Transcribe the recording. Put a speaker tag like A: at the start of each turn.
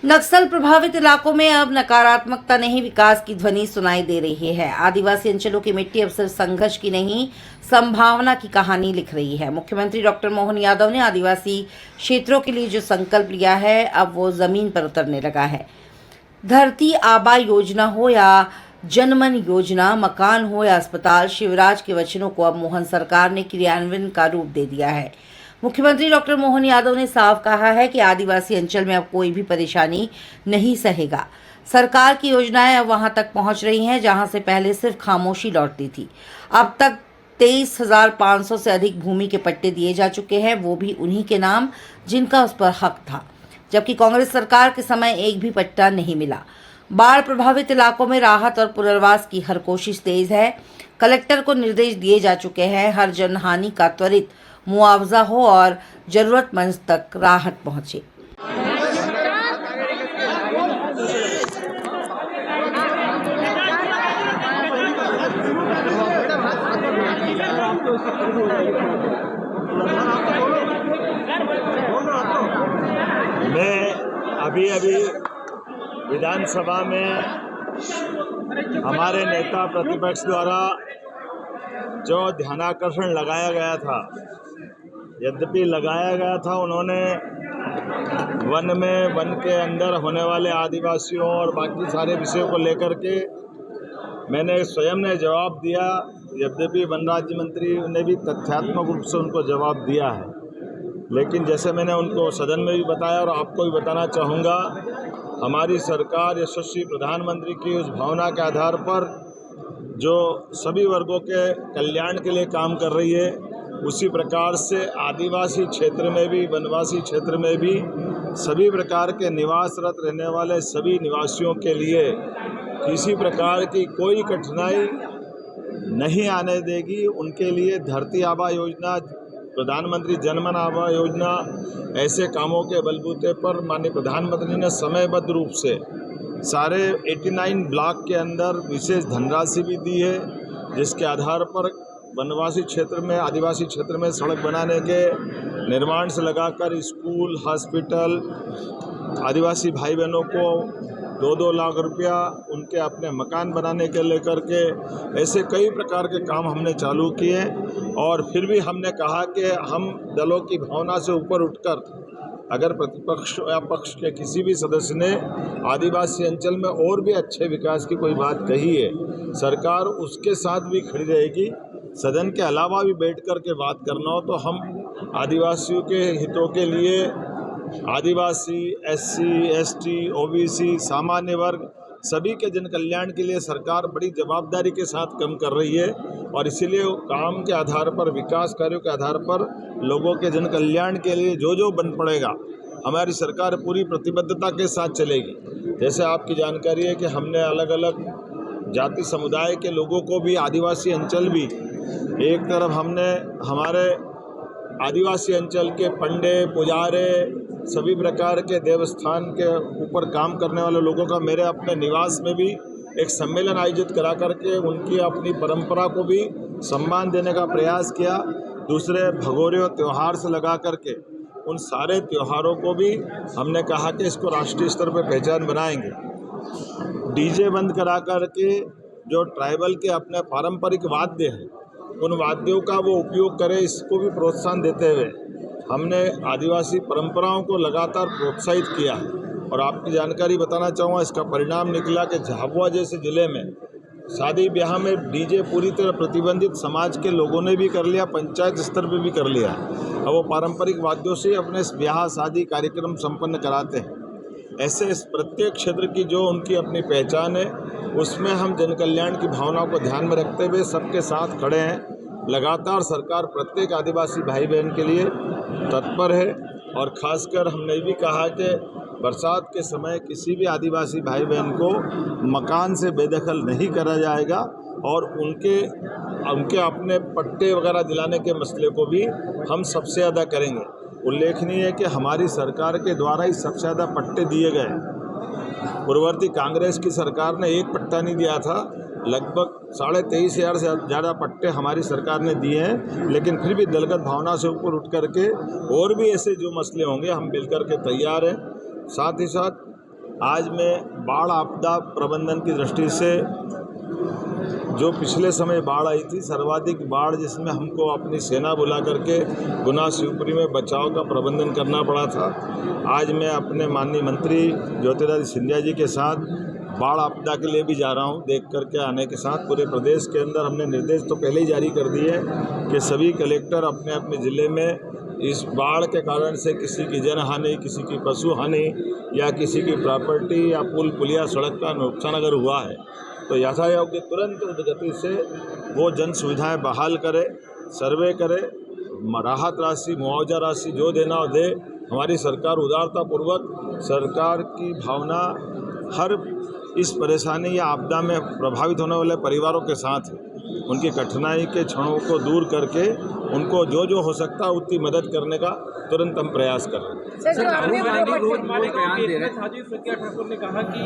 A: नक्सल प्रभावित इलाकों में अब नकारात्मकता नहीं, विकास की ध्वनि सुनाई दे रही है। आदिवासी अंचलों की मिट्टी अब सिर्फ संघर्ष की नहीं, संभावना की कहानी लिख रही है। मुख्यमंत्री डॉक्टर मोहन यादव ने आदिवासी क्षेत्रों के लिए जो संकल्प लिया है, अब वो जमीन पर उतरने लगा है। धरती आबा योजना हो या जनमन योजना, मकान हो या अस्पताल, शिवराज के वचनों को अब मोहन सरकार ने क्रियान्वयन का रूप दे दिया है। मुख्यमंत्री डॉक्टर मोहन यादव ने साफ कहा है कि आदिवासी अंचल में अब कोई भी परेशानी नहीं सहेगा। सरकार की योजनाएं अब वहां तक पहुंच रही हैं जहां से पहले सिर्फ खामोशी लौटती थी। अब तक 23,500 से अधिक भूमि के पट्टे दिए जा चुके हैं, वो भी उन्हीं के नाम जिनका उस पर हक था, जबकि कांग्रेस सरकार के समय एक भी पट्टा नहीं मिला। बाढ़ प्रभावित इलाकों में राहत और पुनर्वास की हर कोशिश तेज है। कलेक्टर को निर्देश दिए जा चुके हैं, हर जनहानि का त्वरित मुआवजा हो और जरूरतमंद तक राहत पहुंचे।
B: मैं अभी विधानसभा में हमारे नेता प्रतिपक्ष द्वारा जो ध्यानाकर्षण लगाया गया था, यद्यपि लगाया गया था, उन्होंने वन के अंदर होने वाले आदिवासियों और बाकी सारे विषयों को लेकर के मैंने स्वयं ने जवाब दिया। यद्यपि वन राज्य मंत्री ने भी तथ्यात्मक रूप से उनको जवाब दिया है, लेकिन जैसे मैंने उनको सदन में भी बताया और आपको भी बताना चाहूँगा, हमारी सरकार यशस्वी प्रधानमंत्री की उस भावना के आधार पर जो सभी वर्गों के कल्याण के लिए काम कर रही है, उसी प्रकार से आदिवासी क्षेत्र में भी, वनवासी क्षेत्र में भी सभी प्रकार के निवासरत रहने वाले सभी निवासियों के लिए किसी प्रकार की कोई कठिनाई नहीं आने देगी। उनके लिए धरती आबा योजना, प्रधानमंत्री जनमन आबा योजना, ऐसे कामों के बलबूते पर माननीय प्रधानमंत्री ने समयबद्ध रूप से सारे 89 ब्लॉक के अंदर विशेष धनराशि भी दी है, जिसके आधार पर वनवासी क्षेत्र में, आदिवासी क्षेत्र में सड़क बनाने के निर्माण से लगाकर स्कूल, हॉस्पिटल, आदिवासी भाई बहनों को 2-2 लाख रुपया उनके अपने मकान बनाने के लेकर के ऐसे कई प्रकार के काम हमने चालू किए। और फिर भी हमने कहा कि हम दलों की भावना से ऊपर उठकर, अगर प्रतिपक्ष या पक्ष के किसी भी सदस्य ने आदिवासी अंचल में और भी अच्छे विकास की कोई बात कही है, सरकार उसके साथ भी खड़ी रहेगी। सदन के अलावा भी बैठ कर के बात करना हो तो हम आदिवासियों के हितों के लिए, आदिवासी, SC, ST, OBC, सामान्य वर्ग, सभी के जन कल्याण के लिए सरकार बड़ी जवाबदारी के साथ काम कर रही है। और इसीलिए काम के आधार पर, विकास कार्यों के आधार पर लोगों के जन कल्याण के लिए जो जो बन पड़ेगा, हमारी सरकार पूरी प्रतिबद्धता के साथ चलेगी। जैसे आपकी जानकारी है कि हमने अलग अलग जाति समुदाय के लोगों को भी, आदिवासी अंचल भी, एक तरफ हमने हमारे आदिवासी अंचल के पंडे, पुजारे, सभी प्रकार के देवस्थान के ऊपर काम करने वाले लोगों का मेरे अपने निवास में भी एक सम्मेलन आयोजित करा करके उनकी अपनी परंपरा को भी सम्मान देने का प्रयास किया। दूसरे भगोरे त्यौहार से लगा करके उन सारे त्योहारों को भी हमने कहा कि इसको राष्ट्रीय स्तर पर पहचान बनाएंगे। डीजे बंद करा करके जो ट्राइबल के अपने पारंपरिक वाद्य हैं, उन वाद्यों का वो उपयोग करें, इसको भी प्रोत्साहन देते हुए हमने आदिवासी परंपराओं को लगातार प्रोत्साहित किया। और आपकी जानकारी बताना चाहूँगा, इसका परिणाम निकला कि झाबुआ जैसे ज़िले में शादी ब्याह में डीजे पूरी तरह प्रतिबंधित समाज के लोगों ने भी कर लिया, पंचायत स्तर पर भी कर लिया। अब वो पारंपरिक वाद्यों से अपने ब्याह शादी कार्यक्रम संपन्न कराते हैं। ऐसे इस प्रत्येक क्षेत्र की जो उनकी अपनी पहचान है, उसमें हम जन कल्याण की भावना को ध्यान में रखते हुए सबके साथ खड़े हैं। लगातार सरकार प्रत्येक आदिवासी भाई बहन के लिए तत्पर है। और खासकर हमने भी कहा कि बरसात के समय किसी भी आदिवासी भाई बहन को मकान से बेदखल नहीं करा जाएगा और उनके अपने पट्टे वगैरह दिलाने के मसले को भी हम सबसे ज़्यादा करेंगे। उल्लेखनीय है कि हमारी सरकार के द्वारा ही सबसे ज़्यादा पट्टे दिए गए। पूर्ववर्ती कांग्रेस की सरकार ने एक पट्टा नहीं दिया था, लगभग 23,500 से ज़्यादा पट्टे हमारी सरकार ने दिए हैं। लेकिन फिर भी दलगत भावना से ऊपर उठ करके और भी ऐसे जो मसले होंगे हम मिलकर के तैयार हैं। साथ ही साथ आज मैं बाढ़ आपदा प्रबंधन की दृष्टि से जो पिछले समय बाढ़ आई थी, सर्वाधिक बाढ़ जिसमें हमको अपनी सेना बुला करके गुना शिवपुरी में बचाव का प्रबंधन करना पड़ा था, आज मैं अपने माननीय मंत्री ज्योतिरादित्य सिंधिया जी के साथ बाढ़ आपदा के लिए भी जा रहा हूं। देख करके आने के साथ पूरे प्रदेश के अंदर हमने निर्देश तो पहले ही जारी कर दिए कि सभी कलेक्टर अपने अपने ज़िले में इस बाढ़ के कारण से किसी की जन हानि, किसी की पशु हानि या किसी की प्रॉपर्टी या पुल पुलिया सड़क का नुकसान अगर हुआ है तो यथायोग के तुरंत गति से वो जन सुविधाएं बहाल करे, सर्वे करे, राहत राशि, मुआवजा राशि जो देना हो दे। हमारी सरकार उदारतापूर्वक सरकार की भावना हर इस परेशानी या आपदा में प्रभावित होने वाले परिवारों के साथ है। उनकी कठिनाई के क्षणों को दूर करके उनको जो जो हो सकता है उतनी मदद करने का तुरंत हम प्रयास कर रहे हैं।
C: सर, राहुल गांधी रोज बयान दे रहे हैं। ठाकुर ने कहा कि